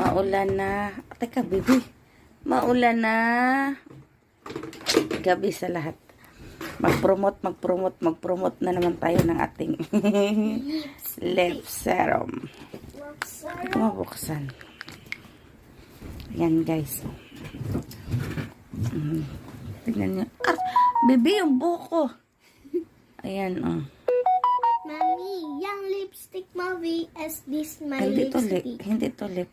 Maulan na. Teka, baby. Maulan na. Gabi sa lahat. Mag-promote na naman tayo ng ating lip serum. Hindi ko mabuksan. Ayan, guys. Tignan nyo. Ah, baby, yung buko. Ayan, oh. Mommy, yung lipstick mo vs this my Hindi to lip. lipstick. Hindi to lip.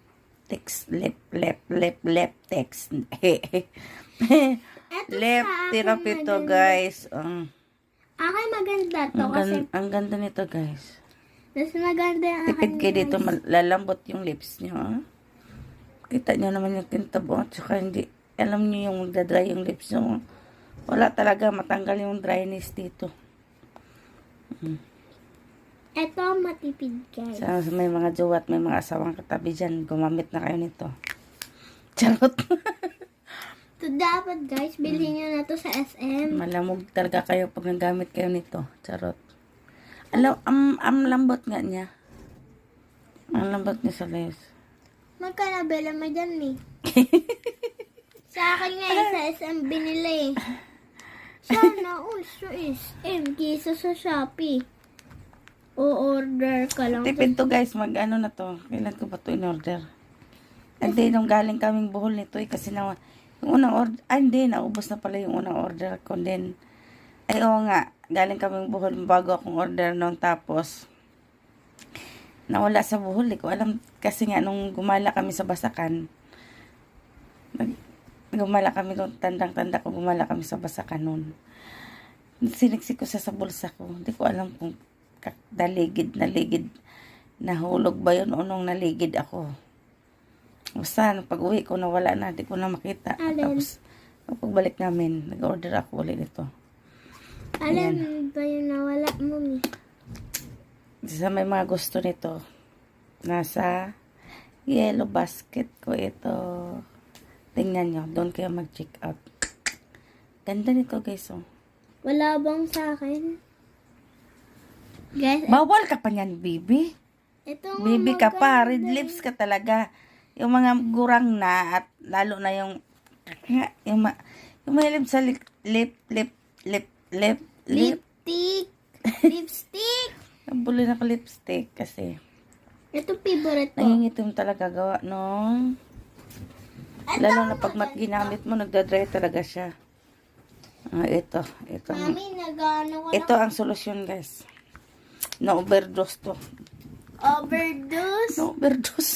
Text. Lip text. Eto Lip sa akin therapy to, maganda. guys. Akin maganda to kasi Ang ganda nito, guys. mas maganda yung akin. Tipid kayo dito, guys. lalambot yung lips nyo. Ah. Kita nyo naman yung kintab. Oh. Tsaka hindi, alam nyo yung magdadry yung lips nyo. Wala talaga, matanggal yung dryness dito. Eto matipid guys. Sa may mga jowa at may mga asawang katabi dyan, gumamit na kayo nito. Charot. To dapat guys, bilhin nyo na to sa SM. Malamog talaga kayo pag nagamit kayo nito. Charot. Alam, am lambot nga niya. Ang lambot niya sa layos. Magkanabela mo dyan eh. Sa akin nga sa SM binili. Sana sa SM kisa sa Shopee. O-order ka lang. Tipid to, guys. Mag-ano na to. Kailan ko ba to in-order? Hindi, nung galing kaming buhol nito eh. Kasi na, yung unang order, hindi, naubos na pala yung unang order ko. Then, ay oo nga, galing kaming buhol bago akong order noon. Tapos, nawala sa buhol. Di ko alam, kasi nga, nung gumala kami sa Basakan, gumala kami noon, tandang-tanda ko, gumala kami sa Basakan noon. Siniksik ko sa bulsa ko. Hindi ko alam kung naligid, nahulog ba yun o nung naligid ako. Basta, pag uwi ko, nawala na, di ko na makita. Alin? Tapos, pagbalik namin, nag-order ako ulit ito. Alam ba yung nawala mo eh? Sa may mga gusto nito, nasa yellow basket ko ito. Tingnan nyo, doon kayo mag-check out. Ganda nito, guys, oh. Wala bang sa akin? Guys, Bawal ka pa niyan, baby. ito Baby ka pa, red lips ka talaga. Yung mga gurang na, at lalo na yung mahilig sa lipstick. Lipstick. Nabulo na ka lipstick kasi Ito favorite ko. nangingitim talaga gawa, no? Lalo na pag ginamit mo, nagdadry talaga siya. Ito. Mami, nag-ano ko Ito ang solusyon, guys. No overdose to. Overdose. No overdose.